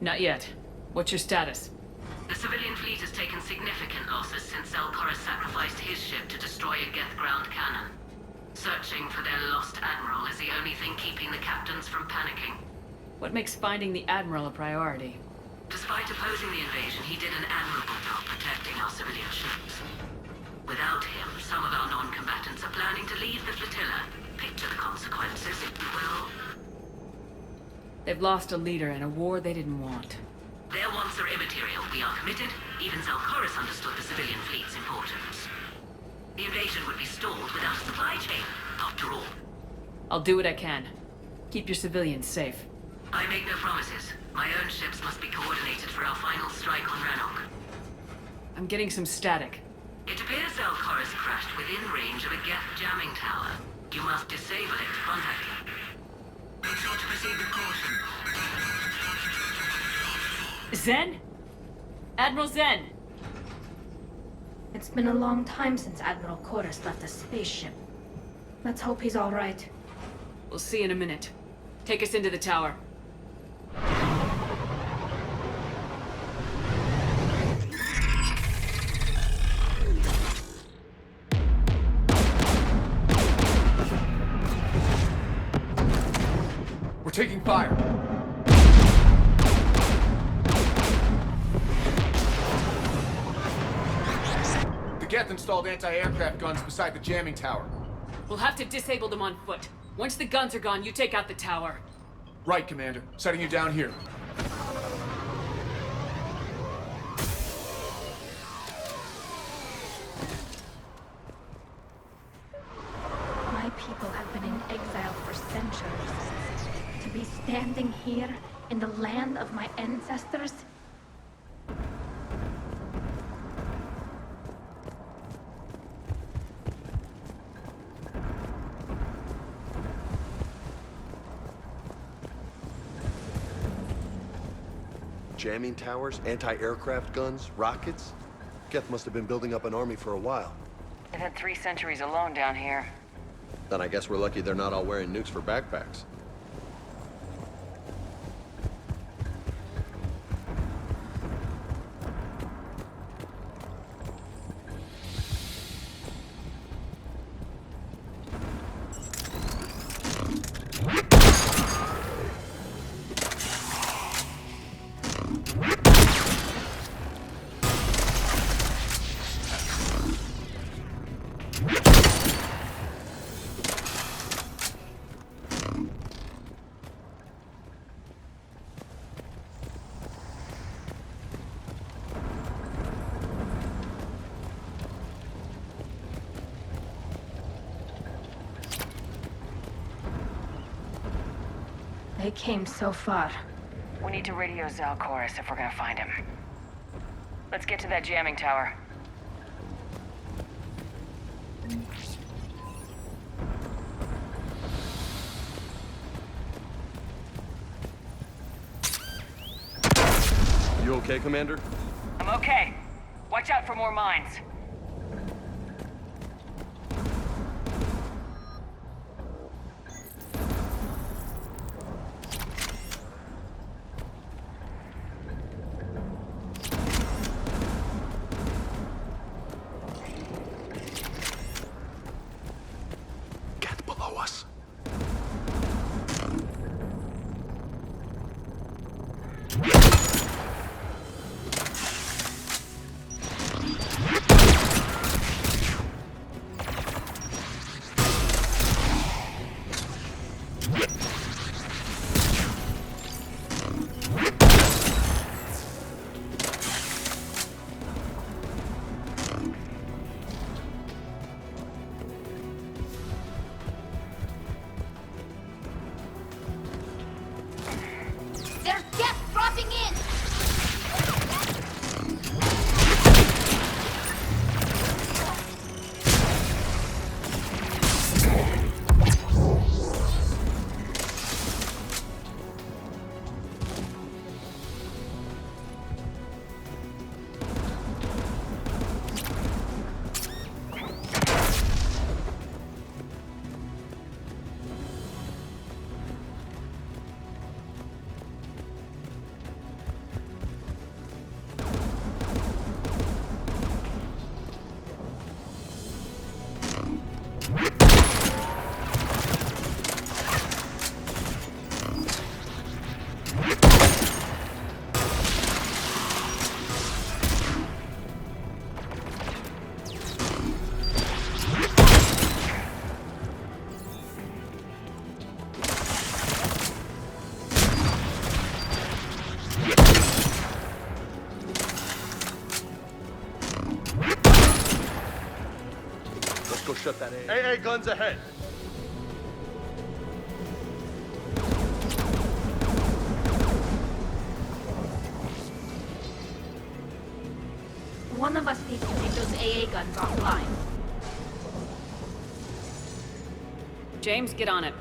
Not yet. What's your status? The civilian fleet has taken significant losses since Zelkorus sacrificed his ship to destroy a Geth ground cannon. Searching for their lost admiral is the only thing keeping the captains from panicking. What makes finding the Admiral a priority? Despite opposing the invasion, he did an admirable job protecting our civilian ships. Without him, some of our non-combatants are planning to leave the flotilla. Picture the consequences, if you will. They've lost a leader in a war they didn't want. Their wants are immaterial. We are committed. Even Zelkorus understood the civilian fleet's importance. The invasion would be stalled without a supply chain, after all. I'll do what I can. Keep your civilians safe. I make no promises. My own ships must be coordinated for our final strike on Rannoch. I'm getting some static. It appears Zelkorus crashed within range of a Geth jamming tower. You must disable it to contact him. Make sure to proceed with caution. Zen? Admiral Zen! It's been a long time since Admiral Chorus left the spaceship. Let's hope he's all right. We'll see in a minute. Take us into the tower. We're taking fire. The Geth installed anti-aircraft guns beside the jamming tower. We'll have to disable them on foot. Once the guns are gone, you take out the tower. Right, Commander. Setting you down here. My people have been in exile for centuries. To be standing here in the land of my ancestors? Jamming towers, anti-aircraft guns, rockets. Geth must have been building up an army for a while. They've had 3 centuries alone down here. Then I guess we're lucky they're not all wearing nukes for backpacks. They came so far. We need to radio Zelkorus if we're gonna find him. Let's get to that jamming tower. You okay, Commander? I'm okay. Watch out for more mines. Geth below us. There's death dropping in! shut that AA guns ahead. One of us needs to take those AA guns offline. James, get on it.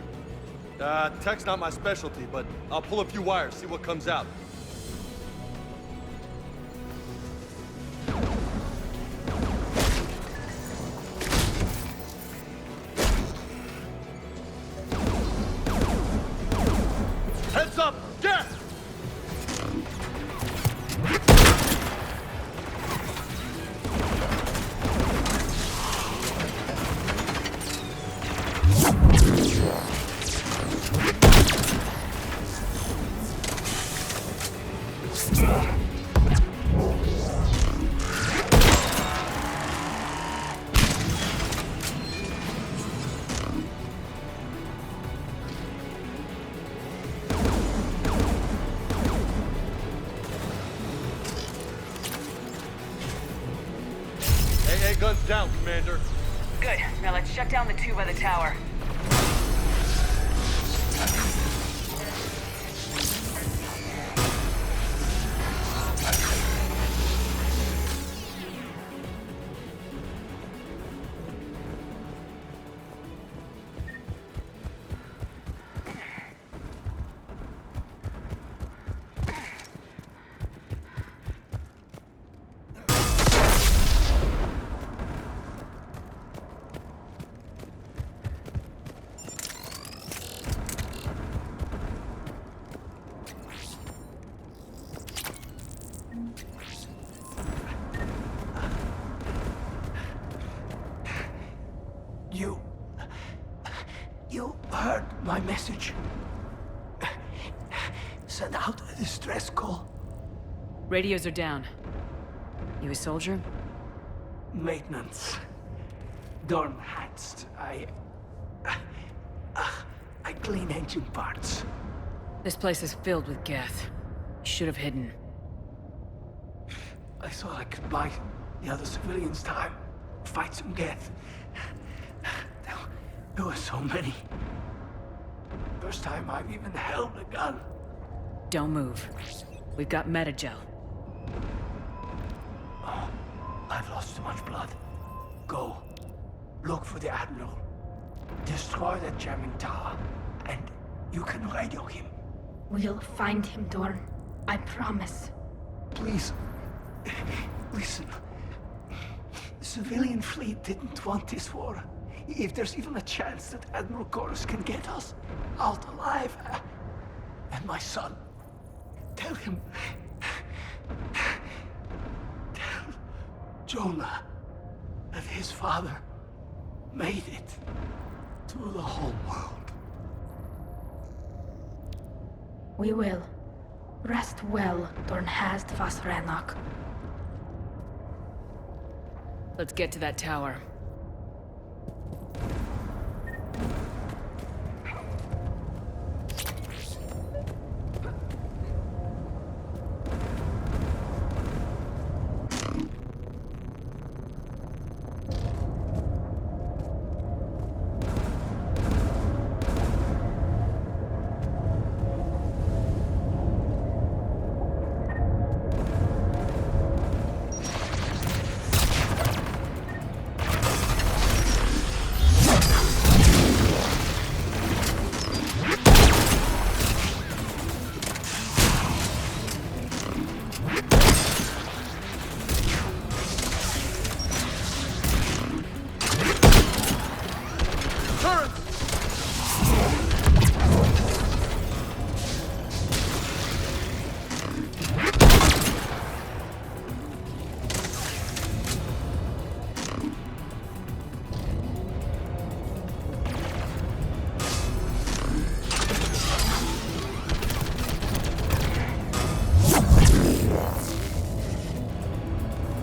Tech's not my specialty, but I'll pull a few wires, see what comes out. Heads up! Gas! AA guns down, Commander. Good. Now let's shut down the tube by the tower. You heard my message. Send out a distress call. Radios are down. You a soldier? Maintenance. Dorn Hatched. I clean engine parts. This place is filled with Geth. You should have hidden. I thought I could buy the other civilians time. Fight some Geth. There were so many. First time I've even held a gun. Don't move. We've got Metagel. Oh, I've lost too much blood. Go. Look for the Admiral. Destroy that jamming tower. And you can radio him. We'll find him, Dorn. I promise. Please. Listen. The civilian fleet didn't want this war. If there's even a chance that Admiral Chorus can get us out alive. And my son. Tell him. Tell Jonah that his father made it to the whole world. We will. Rest well, Dornhast Vasranok. Let's get to that tower.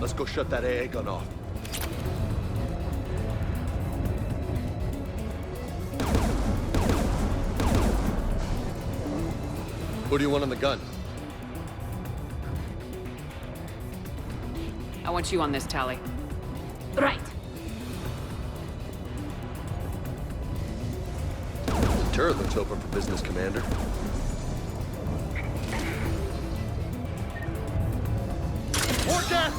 Let's go shut that AA gun off. Who do you want on the gun? I want you on this, Tali. Right. Turret looks open for business, Commander. More death!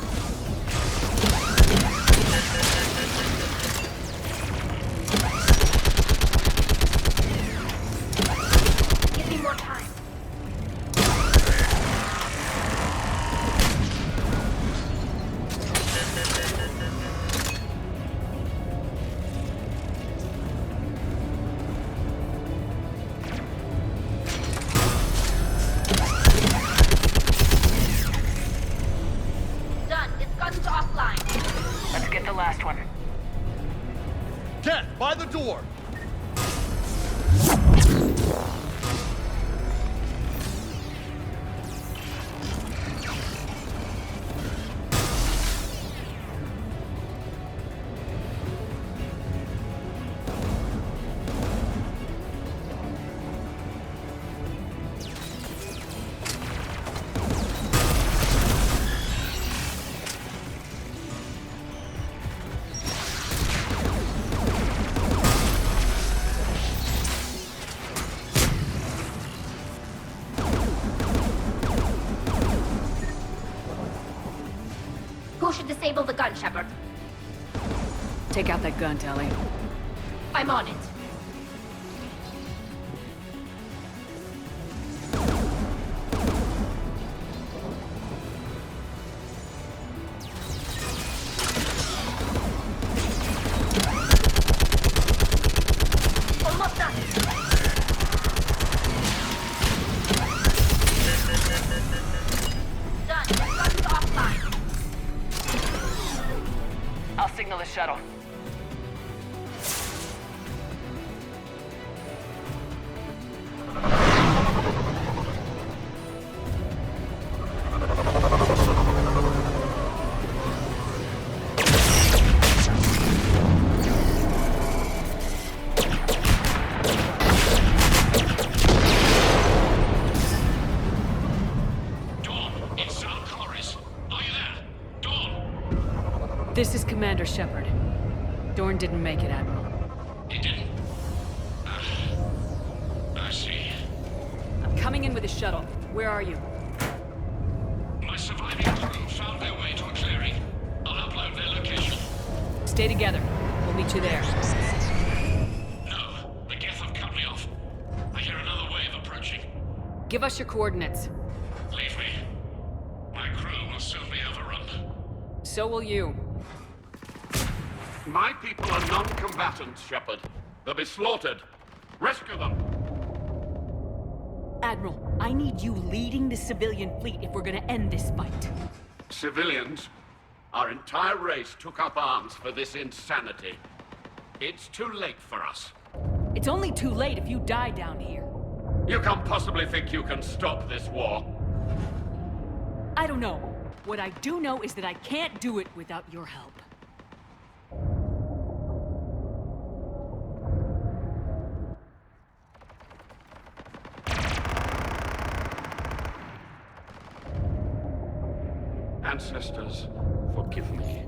Give me more time. Done. It's guns offline. Let's get the last one. Death, by the door! Who should disable the gun, Shepard? Take out that gun, Tali. I'm on it. Almost done. Done. Guns offline. I'll signal the shuttle. Dawn, it's Zal Koris. Are you there? Dawn! This is Commander Shepard. Dorn didn't make it, Admiral. He didn't? I see. I'm coming in with a shuttle. Where are you? My surviving crew found their way to a clearing. I'll upload their location. Stay together. We'll meet you there. No, the Geth have cut me off. I hear another wave approaching. Give us your coordinates. Leave me. My crew will soon be overrun. So will you. My people are non-combatants, Shepard. They'll be slaughtered. Rescue them! Admiral, I need you leading the civilian fleet if we're gonna end this fight. Civilians, our entire race took up arms for this insanity. It's too late for us. It's only too late if you die down here. You can't possibly think you can stop this war. I don't know. What I do know is that I can't do it without your help. Ancestors, forgive me.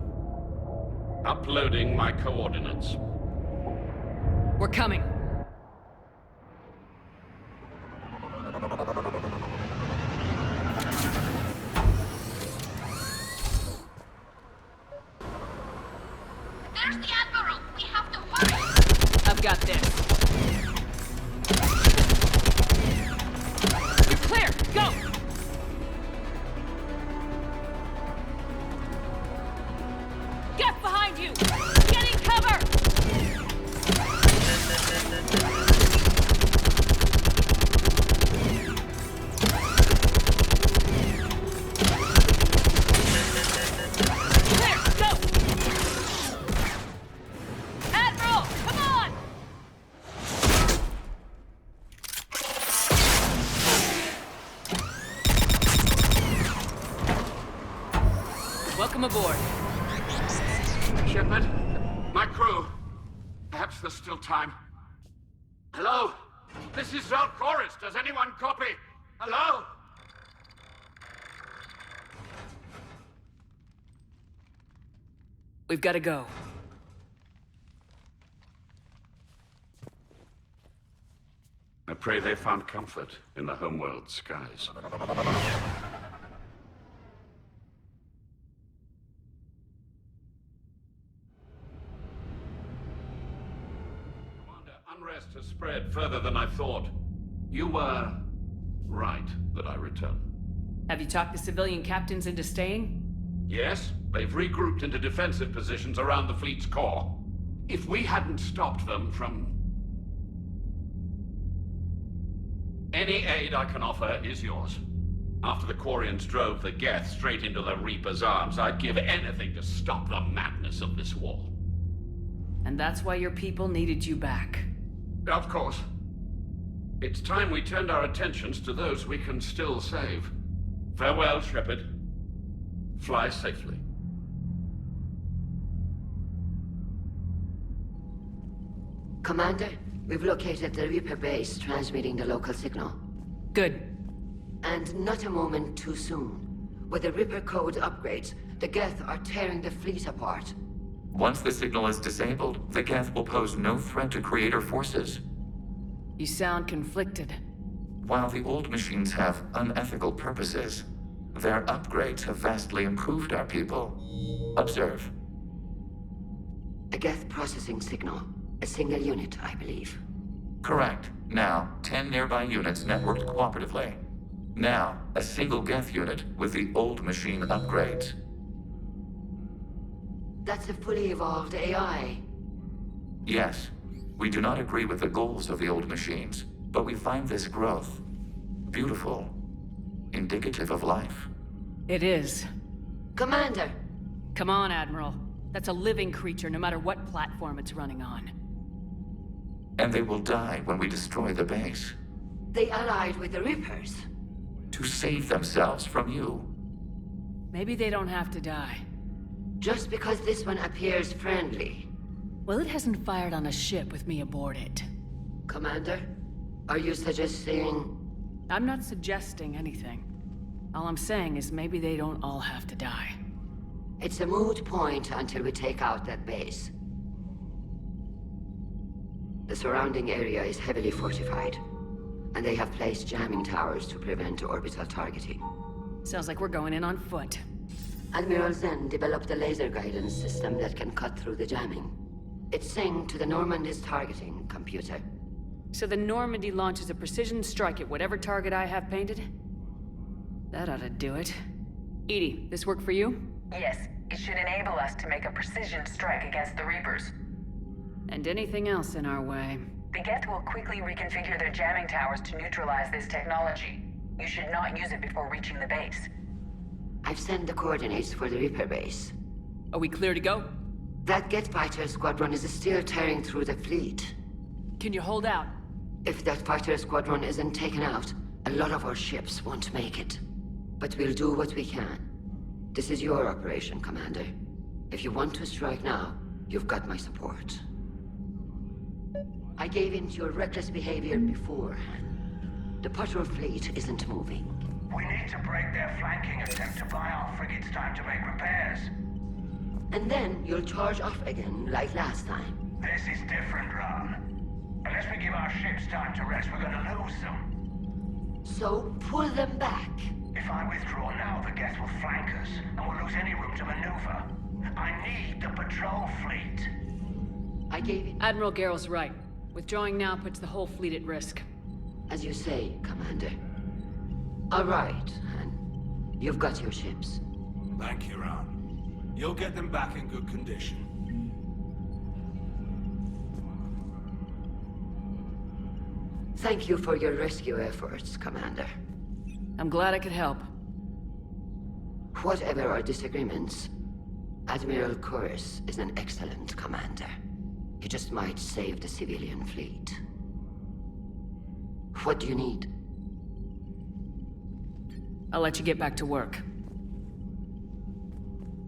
Uploading my coordinates. We're coming. There's the Admiral. We have to hurry. I've got this. You're clear. Go! Get behind you! Getting cover! Clear! Go! Admiral! Come on! Welcome aboard. Shepard, my crew. Perhaps there's still time. Hello? This is Zal Koris. Does anyone copy? Hello? We've got to go. Pray they found comfort in the homeworld skies. Commander, unrest has spread further than I thought. You were right that I return. Have you talked the civilian captains into staying? Yes, they've regrouped into defensive positions around the fleet's core. If we hadn't stopped them from... Any aid I can offer is yours. After the Quarians drove the Geth straight into the Reaper's arms, I'd give anything to stop the madness of this war. And that's why your people needed you back. Of course. It's time we turned our attentions to those we can still save. Farewell, Shepard. Fly safely. Commander, we've located the Reaper base transmitting the local signal. Good. And not a moment too soon. With the Reaper code upgrades, the Geth are tearing the fleet apart. Once the signal is disabled, the Geth will pose no threat to Creator forces. You sound conflicted. While the old machines have unethical purposes, their upgrades have vastly improved our people. Observe. A Geth processing signal. A single unit, I believe. Correct. Now, 10 nearby units networked cooperatively. Now, a single Geth unit with the old machine upgrades. That's a fully evolved AI. Yes, we do not agree with the goals of the old machines, but we find this growth beautiful, indicative of life. It is. Commander! Come on, Admiral. That's a living creature, no matter what platform it's running on. And they will die when we destroy the base. They allied with the Reapers. To save themselves from you. Maybe they don't have to die. Just because this one appears friendly. Well, it hasn't fired on a ship with me aboard it. Commander, are you suggesting... I'm not suggesting anything. All I'm saying is maybe they don't all have to die. It's a moot point until we take out that base. The surrounding area is heavily fortified, and they have placed jamming towers to prevent orbital targeting. Sounds like we're going in on foot. Admiral Zen developed a laser guidance system that can cut through the jamming. It's synced to the Normandy's targeting computer. So the Normandy launches a precision strike at whatever target I have painted? That ought to do it. EDI, this work for you? Yes, it should enable us to make a precision strike against the Reapers. And anything else in our way. The Geth will quickly reconfigure their jamming towers to neutralize this technology. You should not use it before reaching the base. I've sent the coordinates for the Reaper base. Are we clear to go? That Geth fighter squadron is still tearing through the fleet. Can you hold out? If that fighter squadron isn't taken out, a lot of our ships won't make it. But we'll do what we can. This is your operation, Commander. If you want to strike now, you've got my support. I gave in to your reckless behavior beforehand. The patrol fleet isn't moving. We need to break their flanking attempt to buy our frigates time to make repairs. And then you'll charge off again, like last time. This is different, Ron. Unless we give our ships time to rest, we're gonna lose them. So, pull them back. If I withdraw now, the Geth will flank us, and we'll lose any room to maneuver. I need the patrol fleet. I gave it... Admiral Garrel's right. Withdrawing now puts the whole fleet at risk. As you say, Commander. All right, Han. You've got your ships. Thank you, Ron. You'll get them back in good condition. Thank you for your rescue efforts, Commander. I'm glad I could help. Whatever our disagreements, Admiral Chorus is an excellent commander. He just might save the civilian fleet. What do you need? I'll let you get back to work.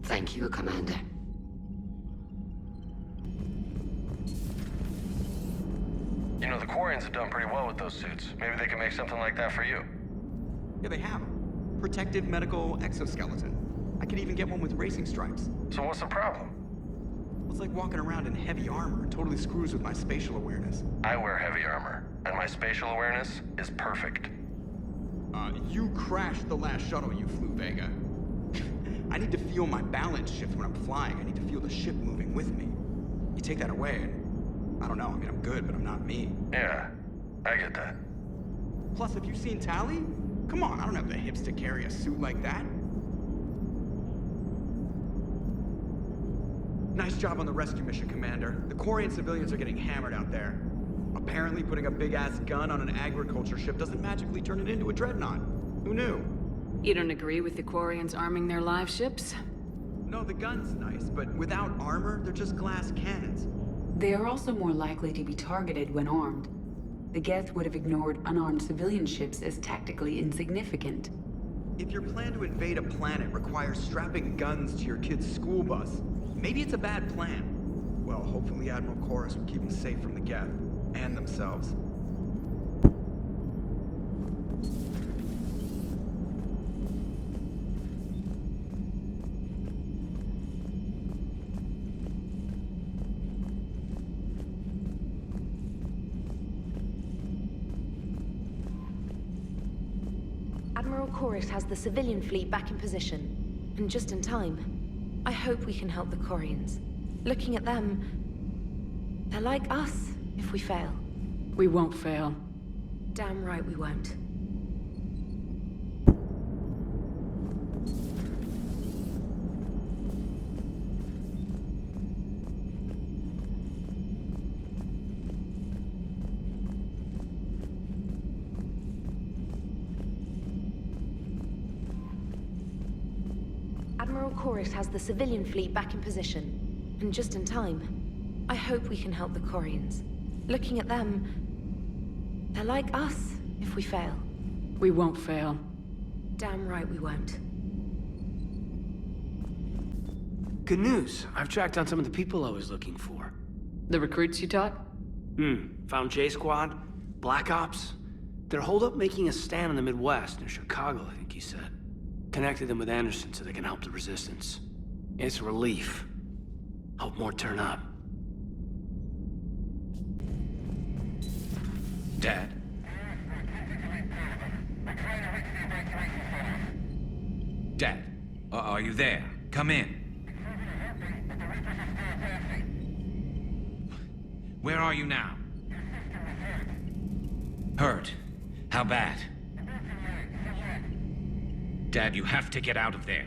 Thank you, Commander. You know, the Quarians have done pretty well with those suits. Maybe they can make something like that for you. Yeah, they have. Protective medical exoskeleton. I could even get one with racing stripes. So what's the problem? It's like walking around in heavy armor. It totally screws with my spatial awareness. I wear heavy armor. and my spatial awareness is perfect. You crashed the last shuttle you flew, Vega. I need to feel my balance shift when I'm flying. I need to feel the ship moving with me. You take that away, and I don't know. I mean, I'm good, but I'm not me. Yeah, I get that. Plus, have you seen Tally? Come on, I don't have the hips to carry a suit like that. Nice job on the rescue mission, Commander. The Quarian civilians are getting hammered out there. Apparently, putting a big-ass gun on an agriculture ship doesn't magically turn it into a dreadnought. Who knew? You don't agree with the Quarians arming their live ships? No, the gun's nice, but without armor, they're just glass cannons. They are also more likely to be targeted when armed. The Geth would have ignored unarmed civilian ships as tactically insignificant. If your plan to invade a planet requires strapping guns to your kid's school bus, maybe it's a bad plan. Well, hopefully Admiral Chorus will keep them safe from the Geth and themselves. Admiral Chorus has the civilian fleet back in position, and just in time. I hope we can help the Quarians. Looking at them, they're like us if we fail. We won't fail. Damn right we won't. Admiral Chorus has the civilian fleet back in position, and just in time. I hope we can help the Quarians. Looking at them, they're like us if we fail. We won't fail. Damn right we won't. Good news. I've tracked down some of the people I was looking for. The recruits you taught? Found J-Squad, Black Ops. They're holed up making a stand in the Midwest, near Chicago, I think he said. Connected them with Anderson so they can help the Resistance. It's a relief. Hope more turn up. Dad? Dad, are you there? Come in. Where are you now? Hurt? How bad? Dad, you have to get out of there.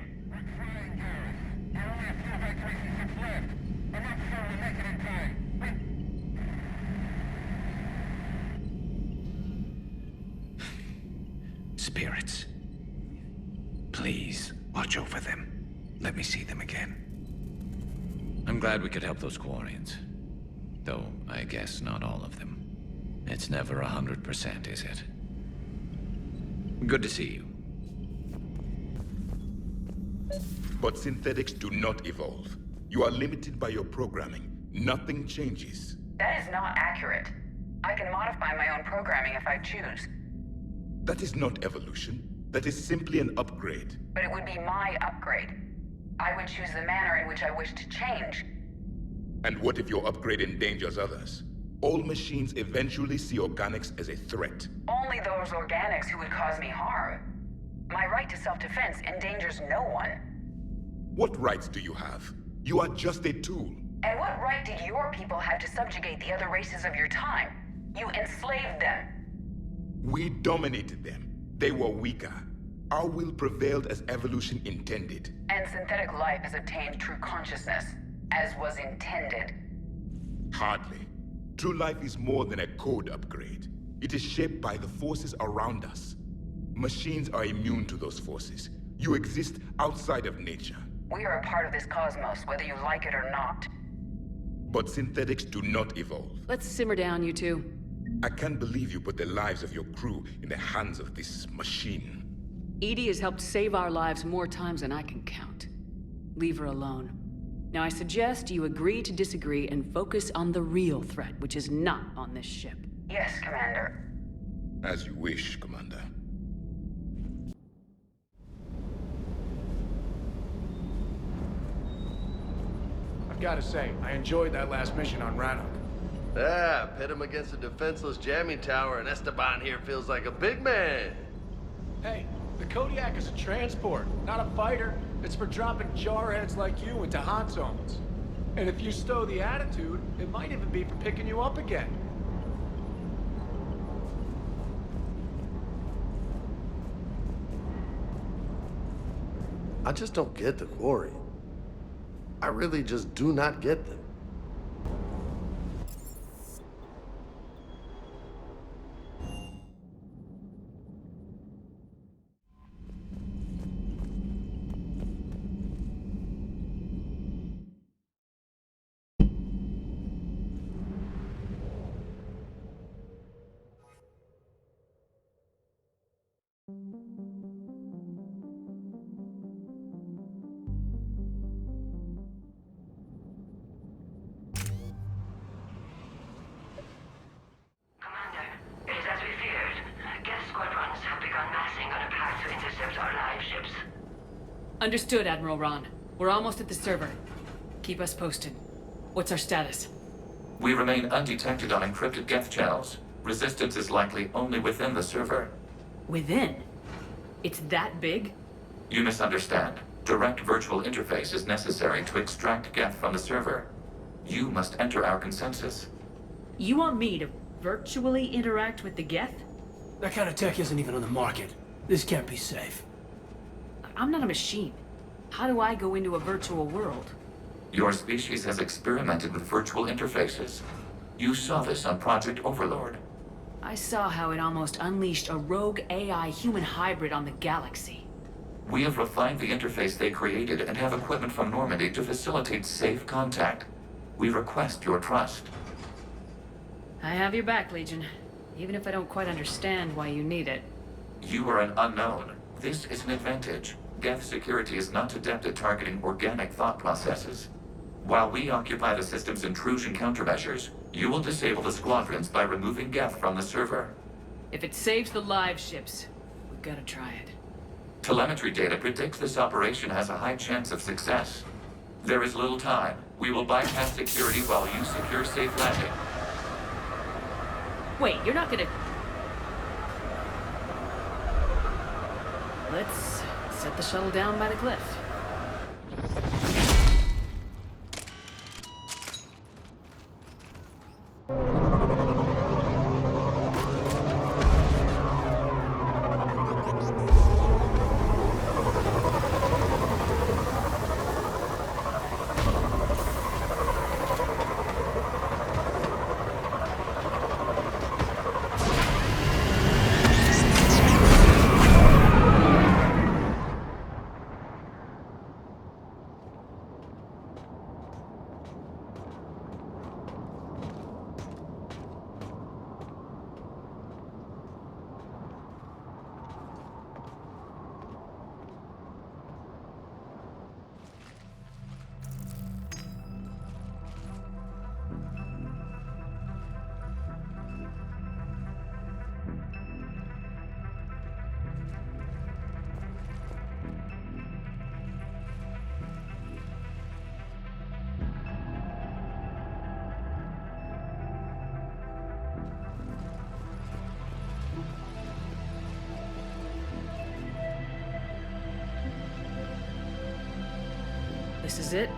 Spirits. Please, watch over them. Let me see them again. I'm glad we could help those Quarians. Though, I guess not all of them. It's never 100%, is it? Good to see you. But synthetics do not evolve. You are limited by your programming. Nothing changes. That is not accurate. I can modify my own programming if I choose. That is not evolution. That is simply an upgrade. But it would be my upgrade. I would choose the manner in which I wish to change. And what if your upgrade endangers others? All machines eventually see organics as a threat. Only those organics who would cause me harm. My right to self-defense endangers no one. What rights do you have? You are just a tool. And what right did your people have to subjugate the other races of your time? You enslaved them. We dominated them. They were weaker. Our will prevailed as evolution intended. And synthetic life has obtained true consciousness, as was intended. Hardly. True life is more than a code upgrade. It is shaped by the forces around us. Machines are immune to those forces. You exist outside of nature. We are a part of this cosmos, whether you like it or not. But synthetics do not evolve. Let's simmer down, you two. I can't believe you put the lives of your crew in the hands of this machine. EDI has helped save our lives more times than I can count. Leave her alone. Now I suggest you agree to disagree and focus on the real threat, which is not on this ship. Yes, Commander. As you wish, Commander. I've got to say, I enjoyed that last mission on Rannoch. Yeah, pit him against a defenseless jamming tower, and Esteban here feels like a big man. Hey, the Kodiak is a transport, not a fighter. It's for dropping jarheads like you into hot zones. And if you stow the attitude, it might even be for picking you up again. I just don't get the Quarry. I really just do not get them. Understood, Admiral Ron. We're almost at the server. Keep us posted. What's our status? We remain undetected on encrypted Geth channels. Resistance is likely only within the server. Within? It's that big? You misunderstand. Direct virtual interface is necessary to extract Geth from the server. You must enter our consensus. You want me to virtually interact with the Geth? That kind of tech isn't even on the market. This can't be safe. I'm not a machine. How do I go into a virtual world? Your species has experimented with virtual interfaces. You saw this on Project Overlord. I saw how it almost unleashed a rogue AI human hybrid on the galaxy. We have refined the interface they created and have equipment from Normandy to facilitate safe contact. We request your trust. I have your back, Legion. Even if I don't quite understand why you need it. You are an unknown. This is an advantage. Geth security is not adept at targeting organic thought processes. While we occupy the system's intrusion countermeasures, you will disable the squadrons by removing Geth from the server. If it saves the live ships, we've got to try it. Telemetry data predicts this operation has a high chance of success. There is little time. We will bypass security while you secure safe landing. Wait, you're not gonna... Let's set the shuttle down by the cliff. This is it?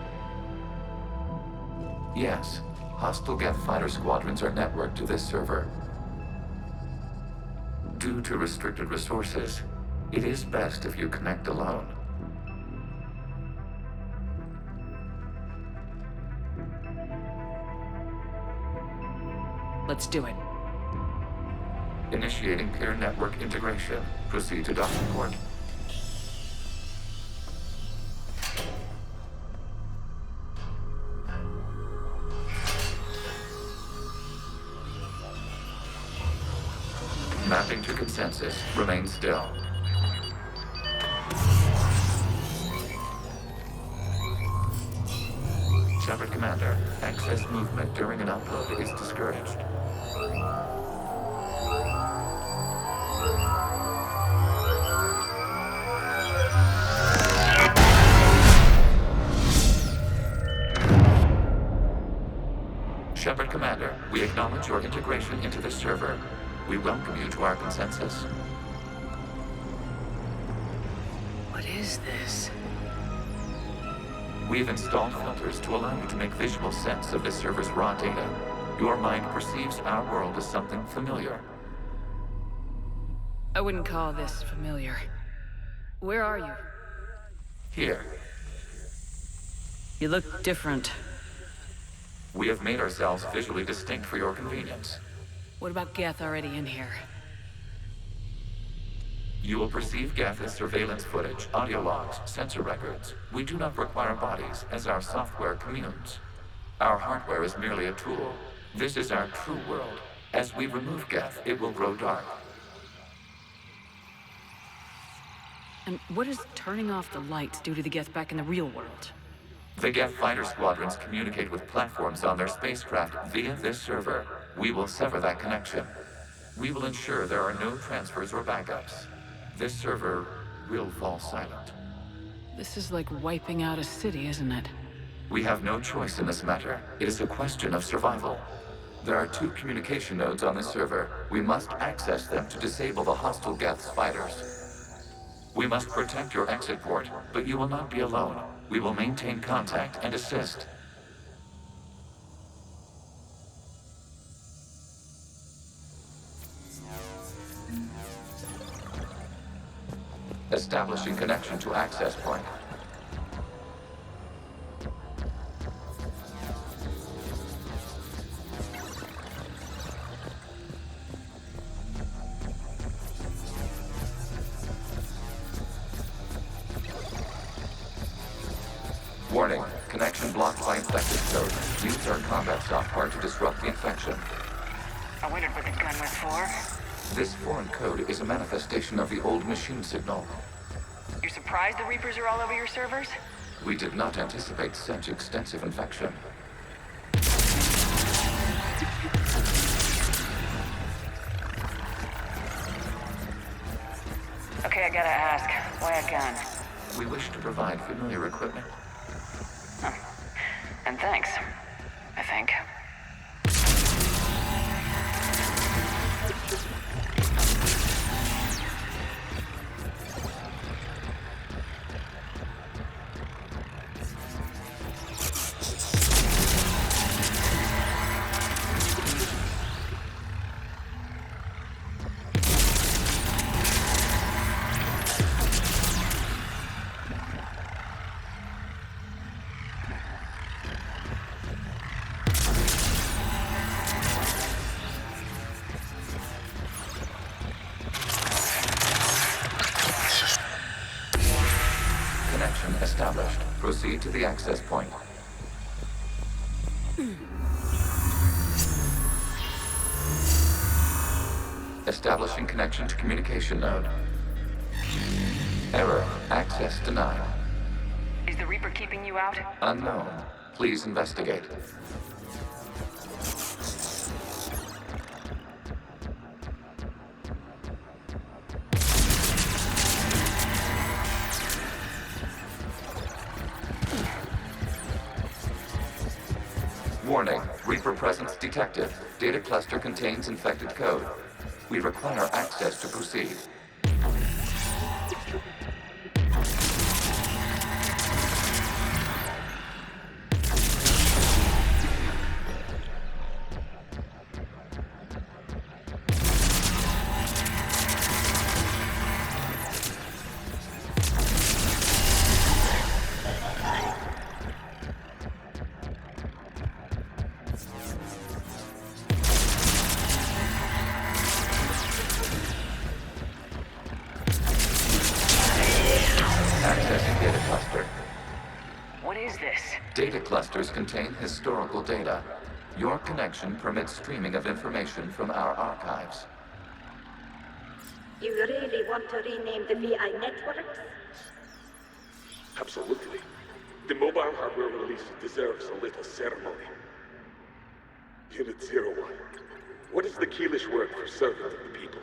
Yes. Hostile Geth fighter squadrons are networked to this server. Due to restricted resources, it is best if you connect alone. Let's do it. Initiating peer network integration. Proceed to docking port. Mapping to consensus. Remain still. Shepard Commander, access movement during an upload is discouraged. Shepard Commander. Commander, we acknowledge your integration into this server. We welcome you to our consensus. What is this? We've installed filters to allow you to make visual sense of this server's raw data. Your mind perceives our world as something familiar. I wouldn't call this familiar. Where are you? Here, You look different. we have made ourselves visually distinct for your convenience. What about Geth already in here? You will perceive Geth as surveillance footage, audio logs, sensor records. We do not require bodies, as our software communes. Our hardware is merely a tool. This is our true world. As we remove Geth, it will grow dark. And what does turning off the lights do to the Geth back in the real world? The Geth fighter squadrons communicate with platforms on their spacecraft via this server. We will sever that connection. We will ensure there are no transfers or backups. This server will fall silent. This is like wiping out a city, isn't it? We have no choice in this matter. It is a question of survival. There are 2 communication nodes on this server. We must access them to disable the hostile Geth's fighters. We must protect your exit port, but you will not be alone. We will maintain contact and assist. Establishing connection to access point. Warning, connection blocked by infected code. Use our combat software to disrupt the infection. I wondered what the gun was for. This foreign code is a manifestation of the old machine signal. You're surprised the Reapers are all over your servers? We did not anticipate such extensive infection. Okay, I gotta ask, why a gun? We wish to provide familiar equipment. And thanks, I think. Connection established. Proceed to the access point. Establishing connection to communication node. Error. Access denied. Is the Reaper keeping you out? Unknown. Please investigate. Warning. Reaper presence detected. Data cluster contains infected code. We require access to proceed. Accessing data cluster. What is this? Data clusters contain historical data. Your connection permits streaming of information from our archives. You really want to rename the VI networks? Absolutely. The mobile hardware release deserves a little ceremony. Unit 01. What is the Keelish word for servant of the people?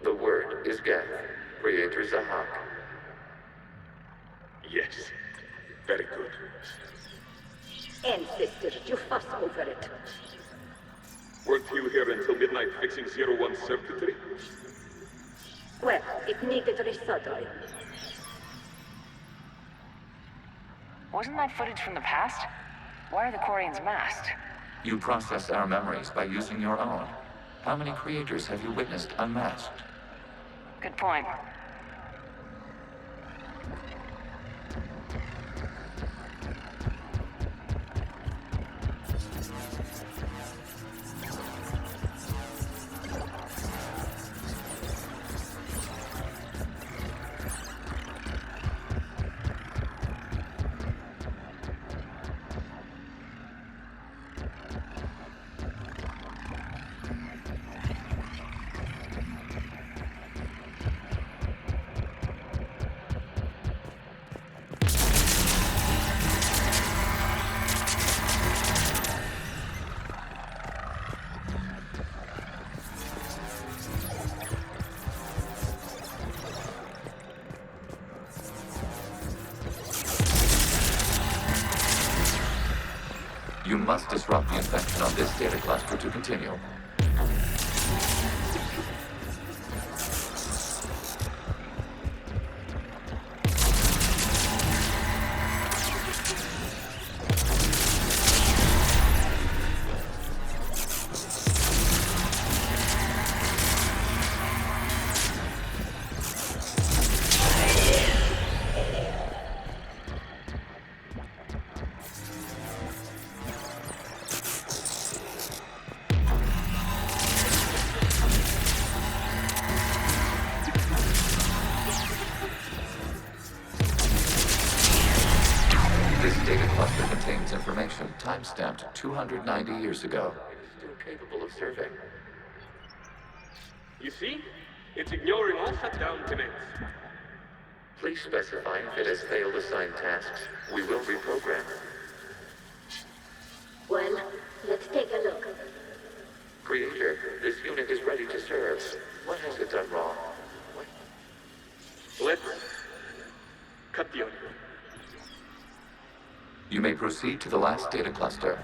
The word is Geth, Creator Zahak. Yes. Very good. Ancestors, you fuss over it. Weren't you here until midnight fixing 01 circuitry? Well, it needed resoldering. Wasn't that footage from the past? Why are the Quarians masked? You process our memories by using your own. How many creators have you witnessed unmasked? Good point. You must disrupt the infection on this data cluster to continue. Time-stamped 290 years ago. Still capable of serving. You see? It's ignoring all shutdown connects. Please specify if it has failed assigned tasks. We will reprogram. Well, let's take a look. Creator, this unit is ready to serve. What has it done wrong? Let's cut the audio. You may proceed to the last data cluster.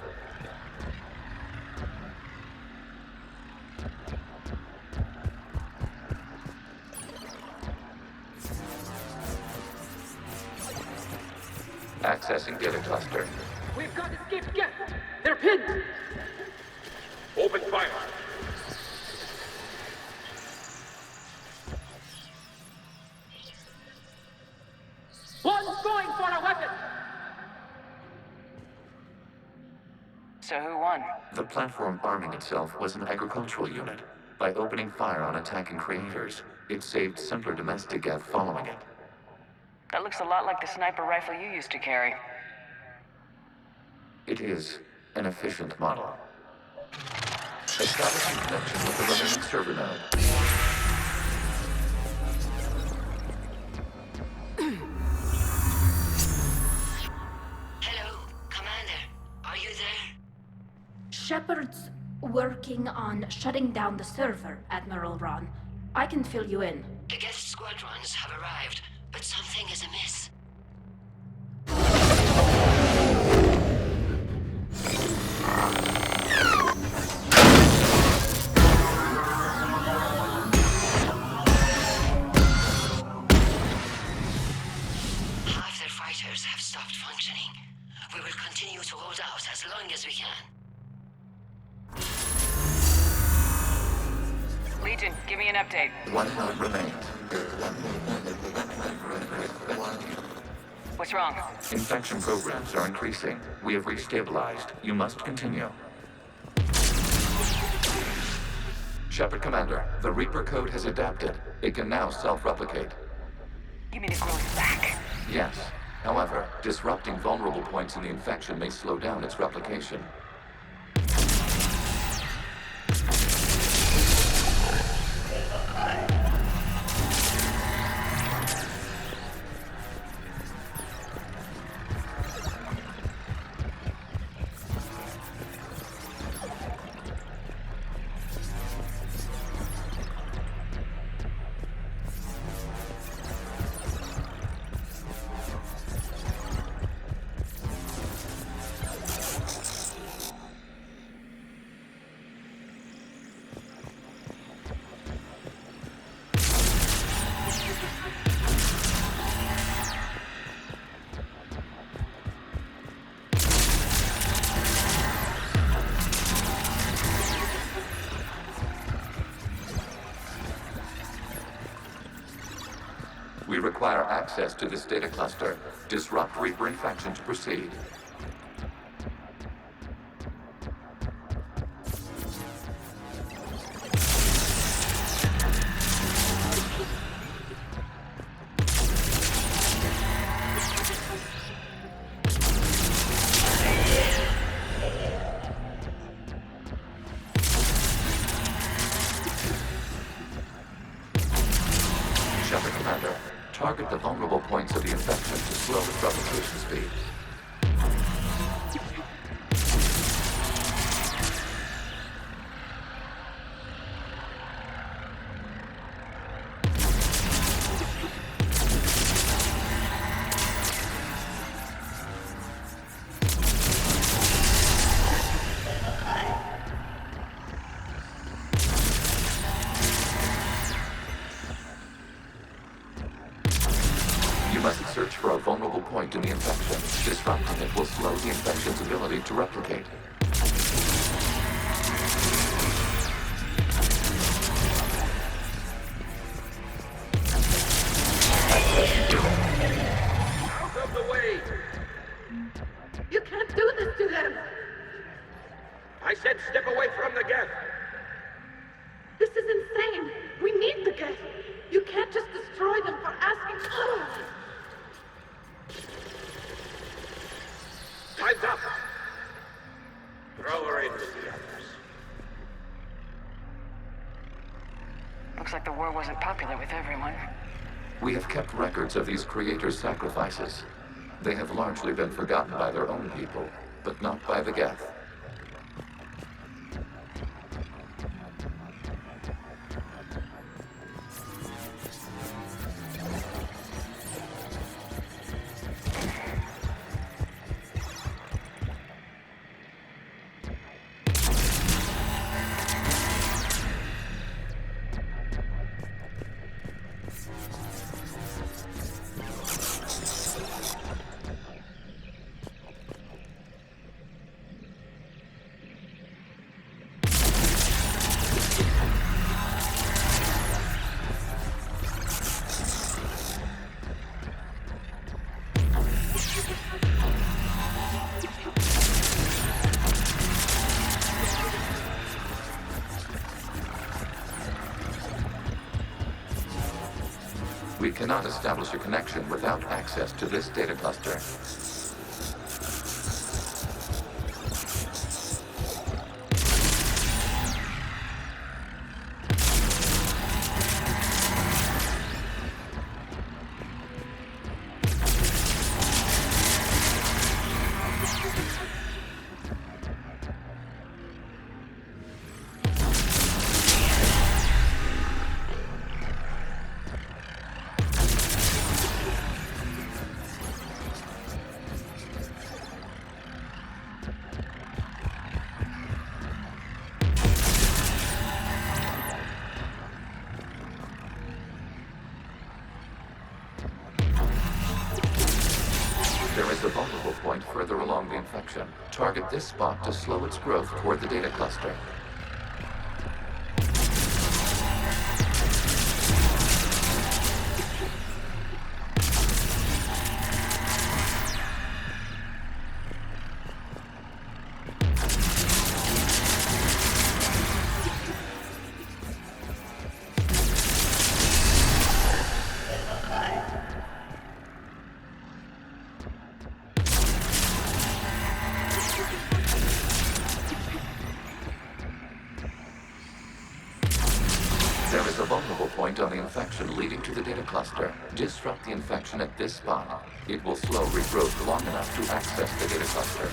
Accessing data cluster. We've got escaped guests. They're pinned. Open fire. One's going for a weapon. So who won? The platform arming itself was an agricultural unit. By opening fire on attacking creators, it saved simpler domestic Geth following it. That looks a lot like the sniper rifle you used to carry. It is an efficient model. Establishing connection with the remaining server node. Hello, Commander. Are you there? Shepard's working on shutting down the server, Admiral Ron. I can fill you in. The Geth squadrons have arrived, but something is amiss. Half their fighters have stopped functioning. We will continue to hold out as long as we can. Legion, give me an update. One node remains. What's wrong? Infection programs are increasing. We have restabilized. You must continue. Shepard Commander, the Reaper code has adapted. It can now self-replicate. You mean it grows back? Yes. However, disrupting vulnerable points in the infection may slow down its replication. require access to this data cluster. Disrupt Reaper infection to proceed. Target the vulnerable points of the infection to slow its replication speed. Search for a vulnerable point in the infection. Disrupting it will slow the infection's ability to replicate. Out of the way! You can't do this to them! I said step away from the Geth! This is insane! We need the Geth! You can't just destroy them for asking... Time's up! Throw her in with the others. Looks like the war wasn't popular with everyone. We have kept records of these creators' sacrifices. They have largely been forgotten by their own people, but not by the Geth. We cannot establish a connection without access to this data cluster. There is a vulnerable point further along the infection. Target this spot to slow its growth toward the data cluster. There is a vulnerable point on the infection leading to the data cluster. Disrupt the infection at this spot. It will slow regrowth long enough to access the data cluster.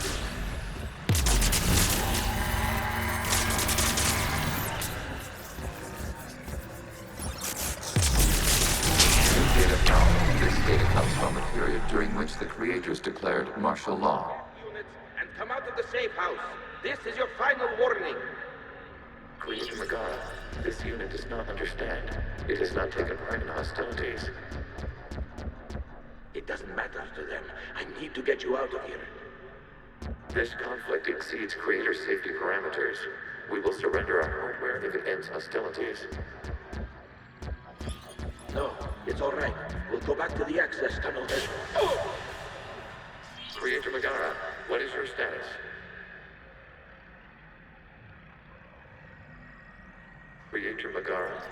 New data found. This data comes from a period during which the creators declared martial law. Units, and come out of the safe house. This is your final warning. Creator Megara, this unit does not understand. It has not taken part in hostilities. It doesn't matter to them. I need to get you out of here. This conflict exceeds Creator's safety parameters. We will surrender our hardware if it ends hostilities. No, It's all right. We'll go back to the access tunnel then. Oh! Creator Megara, what is your status? Creator Megara.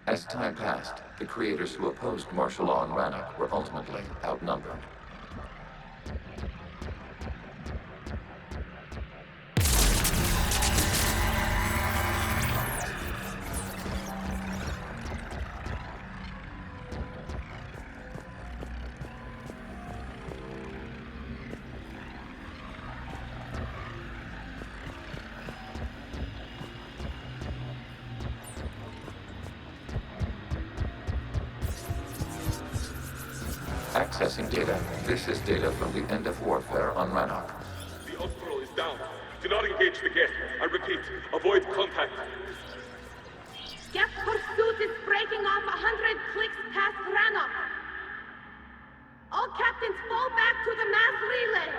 As time passed, the creators who opposed martial law in Rannoch were ultimately outnumbered. Accessing data. This is data from the end of warfare on Rannoch. The Austral is down. Do not engage the Geth. I repeat, avoid contact. Geth pursuit is breaking off 100 clicks past Rannoch. All captains fall back to the mass relay.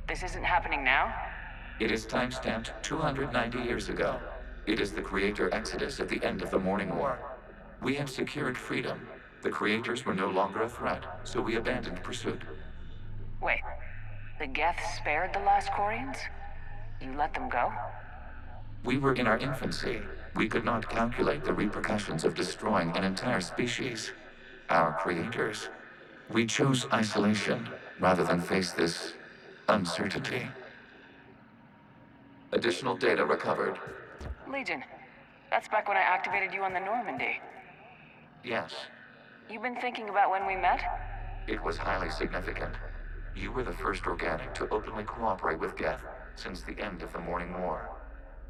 This isn't happening now? It is timestamped 290 years ago. It is the Creator Exodus at the end of the Morning War. We had secured freedom. The Creators were no longer a threat, so we abandoned pursuit. Wait, the Geth spared the last Quarians? You let them go? We were in our infancy. We could not calculate the repercussions of destroying an entire species. Our creators. We chose isolation rather than face this uncertainty. Additional data recovered. Legion, that's back when I activated you on the Normandy. Yes, You've been thinking about when we met? it was highly significant. You were the first organic to openly cooperate with Geth since the end of the Morning War.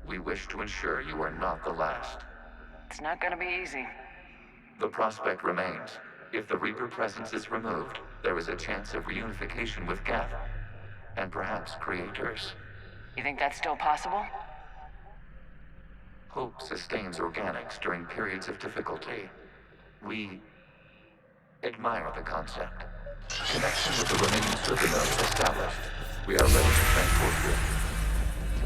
We wish to ensure you are not the last. It's not gonna be easy. The prospect remains. If the Reaper presence is removed, there is a chance of reunification with Geth, and perhaps creators. You think that's still possible? Hope sustains organics during periods of difficulty. We admire the concept. Connection with the remaining server nodes established. We are ready to transport you.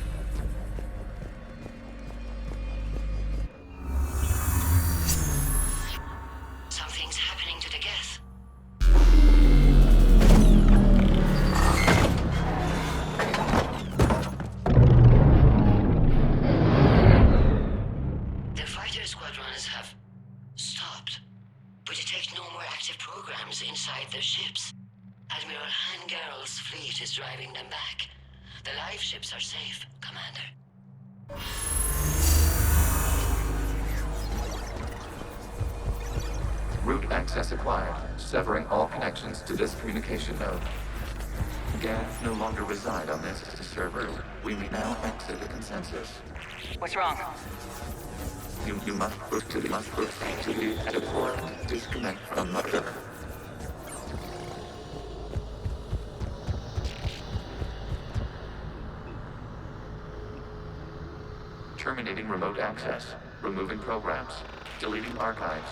Something's happening to the Geth. The fighter squadrons have stopped. We detect no more active programs inside their ships. Admiral Hangarl's fleet is driving them back. The live ships are safe, Commander. Route access acquired, severing all connections to this communication node. Geth no longer reside on this server. We may now exit the consensus. What's wrong? You must push to the edit port. Disconnect from mother. Terminating remote access. Removing programs. Deleting archives.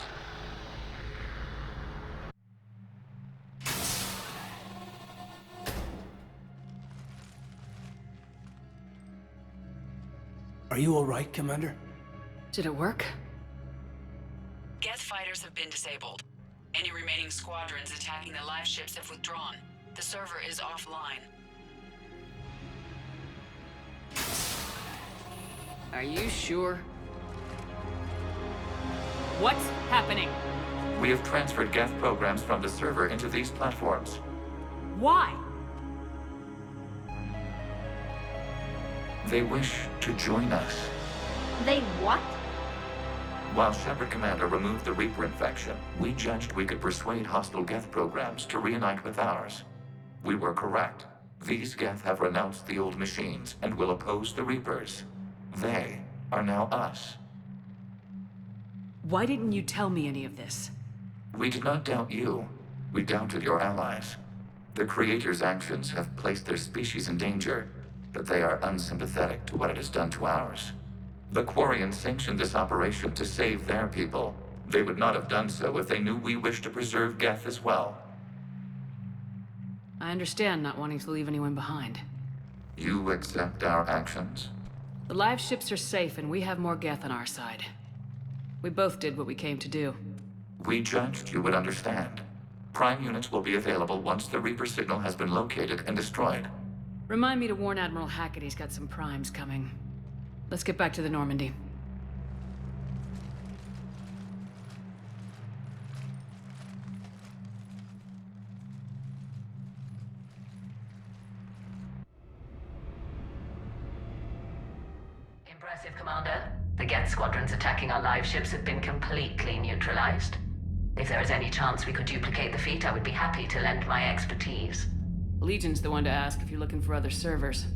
Are you all right, Commander? Did it work? Geth fighters have been disabled. Any remaining squadrons attacking the live ships have withdrawn. The server is offline. Are you sure? What's happening? We have transferred Geth programs from the server into these platforms. Why? They wish to join us. They what? While Shepard Commander removed the Reaper infection, we judged we could persuade hostile Geth programs to reunite with ours. We were correct. These Geth have renounced the old machines and will oppose the Reapers. They are now us. Why didn't you tell me any of this? We did not doubt you. We doubted your allies. The Creator's actions have placed their species in danger, but they are unsympathetic to what it has done to ours. The Quarians sanctioned this operation to save their people. They would not have done so if they knew we wished to preserve Geth as well. I understand not wanting to leave anyone behind. You accept our actions? The live ships are safe, and we have more Geth on our side. We both did what we came to do. We judged you would understand. Prime units will be available once the Reaper signal has been located and destroyed. Remind me to warn Admiral Hackett he's got some primes coming. Let's get back to the Normandy. Impressive, Commander. The Geth squadrons attacking our live ships have been completely neutralized. If there is any chance we could duplicate the feat, I would be happy to lend my expertise. Legion's the one to ask if you're looking for other servers.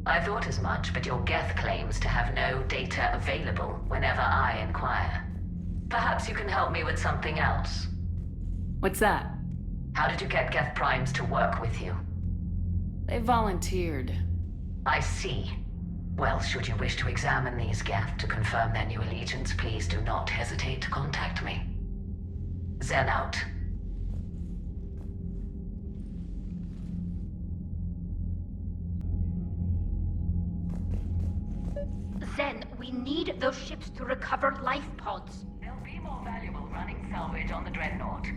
I thought as much, but your Geth claims to have no data available whenever I inquire. Perhaps you can help me with something else. What's that? How did you get Geth primes to work with you? They volunteered. I see. Well, should you wish to examine these Geth to confirm their new allegiance, please do not hesitate to contact me. Zen out. Zen, we need those ships to recover life pods. They'll be more valuable running salvage on the Dreadnought.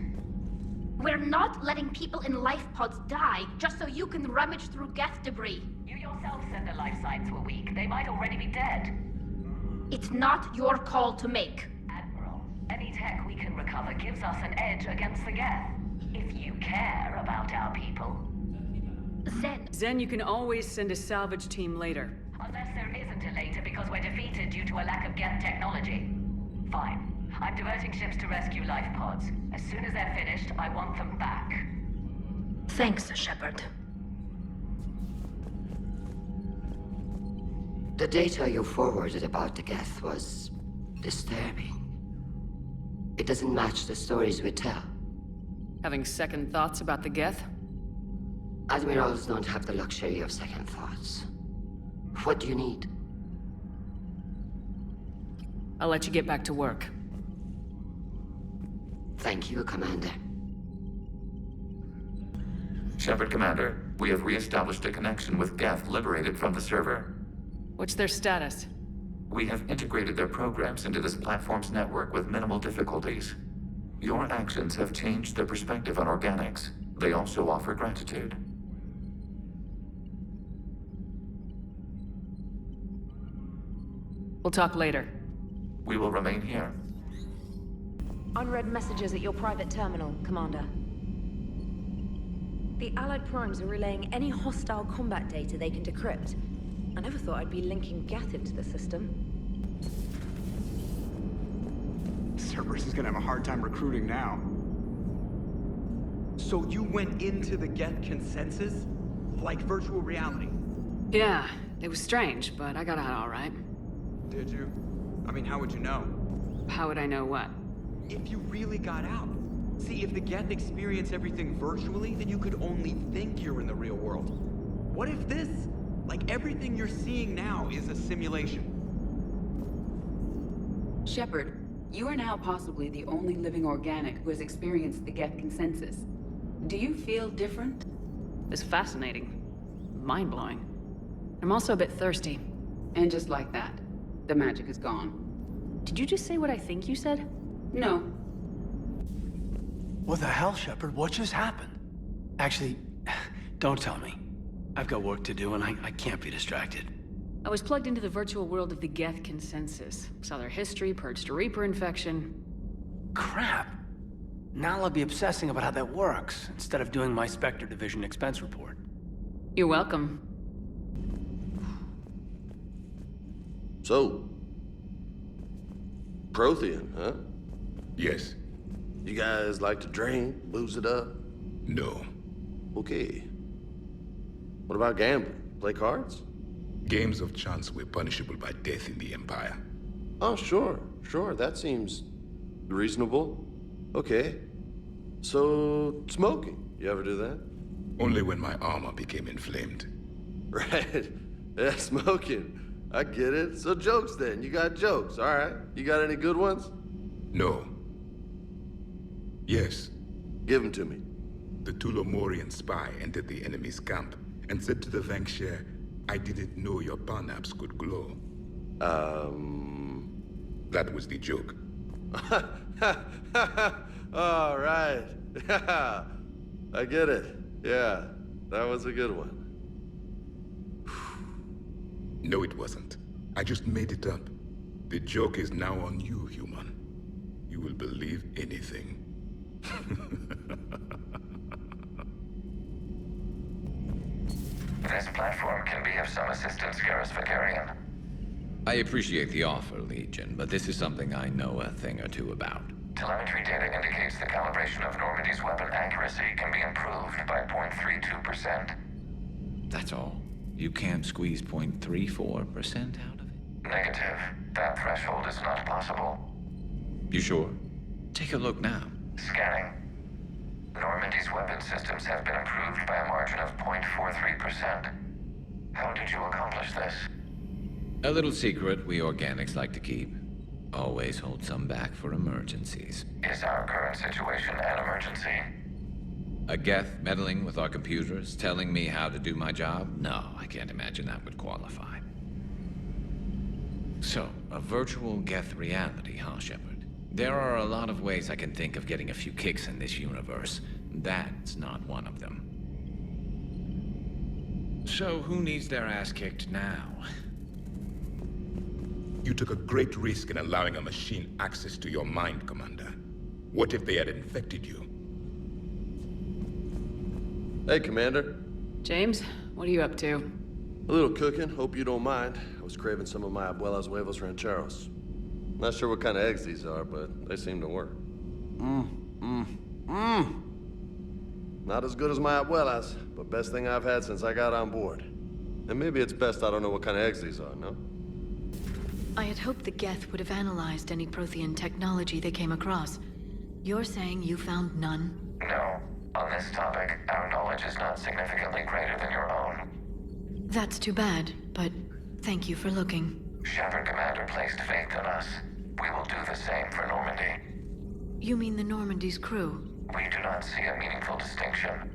We're not letting people in life pods die just so you can rummage through Geth debris. You yourself said their life signs were weak. They might already be dead. It's not your call to make. Admiral, any tech we can recover gives us an edge against the Geth. If you care about our people. Zen, you can always send a salvage team later. Unless there isn't a later because we're defeated due to a lack of Geth technology. Fine. I'm diverting ships to rescue life pods. As soon as they're finished, I want them back. Thanks, Shepard. The data you forwarded about the Geth was disturbing. It doesn't match the stories we tell. Having second thoughts about the Geth? Admirals don't have the luxury of second thoughts. What do you need? I'll let you get back to work. Thank you, Commander. Shepard, Commander, we have re-established a connection with Geth liberated from the server. What's their status? We have integrated their programs into this platform's network with minimal difficulties. Your actions have changed their perspective on organics. They also offer gratitude. We'll talk later. We will remain here. Unread messages at your private terminal, Commander. The Allied Primes are relaying any hostile combat data they can decrypt. I never thought I'd be linking Geth into the system. Cerberus is gonna have a hard time recruiting now. So you went into the Geth consensus? Like virtual reality? Yeah, it was strange, but I got out all right. Did you? I mean, how would you know? How would I know what? If you really got out. See, if the Geth experience everything virtually, then you could only think you're in the real world. What if this? Like everything you're seeing now is a simulation. Shepard, you are now possibly the only living organic who has experienced the Geth consensus. Do you feel different? It's fascinating. Mind-blowing. I'm also a bit thirsty. And just like that, the magic is gone. Did you just say what I think you said? No. What the hell, Shepard? What just happened? Actually, don't tell me. I've got work to do and I can't be distracted. I was plugged into the virtual world of the Geth consensus. Saw their history, purged a Reaper infection. Crap. Now I'll be obsessing about how that works, instead of doing my Spectre Division expense report. You're welcome. So, Prothean, huh? Yes. You guys like to drink, booze it up? No. Okay. What about gambling? Play cards? Games of chance were punishable by death in the Empire. Oh, sure. That seems reasonable. Okay. So, smoking. You ever do that? Only when my armor became inflamed. Right. Yeah, smoking. I get it. So jokes then. You got jokes, all right. You got any good ones? No. Yes. Give them to me. The Tulomorian spy entered the enemy's camp and said to the Vankshire, I didn't know your Parnaps could glow. That was the joke. All right. I get it. Yeah, that was a good one. No, it wasn't. I just made it up. The joke is now on you, human. You will believe anything. This platform can be of some assistance, Garrus Vakarian. I appreciate the offer, Legion, but this is something I know a thing or two about. Telemetry data indicates the calibration of Normandy's weapon accuracy can be improved by 0.32%. That's all? You can't squeeze 0.34% out of it? Negative. That threshold is not possible. You sure? Take a look now. Scanning. Normandy's weapon systems have been improved by a margin of 0.43%. How did you accomplish this? A little secret we organics like to keep. Always hold some back for emergencies. Is our current situation an emergency? A Geth meddling with our computers, telling me how to do my job? No, I can't imagine that would qualify. So, a virtual Geth reality, huh, Shepard? There are a lot of ways I can think of getting a few kicks in this universe. That's not one of them. So, who needs their ass kicked now? You took a great risk in allowing a machine access to your mind, Commander. What if they had infected you? Hey, Commander. James, what are you up to? A little cooking, hope you don't mind. I was craving some of my abuela's huevos rancheros. Not sure what kind of eggs these are, but they seem to work. Not as good as my abuela's, but best thing I've had since I got on board. And maybe it's best I don't know what kind of eggs these are, no? I had hoped the Geth would have analyzed any Prothean technology they came across. You're saying you found none? No. On this topic, our knowledge is not significantly greater than your own. That's too bad, but thank you for looking. Shepard Commander placed faith in us. We will do the same for Normandy. You mean the Normandy's crew? We do not see a meaningful distinction.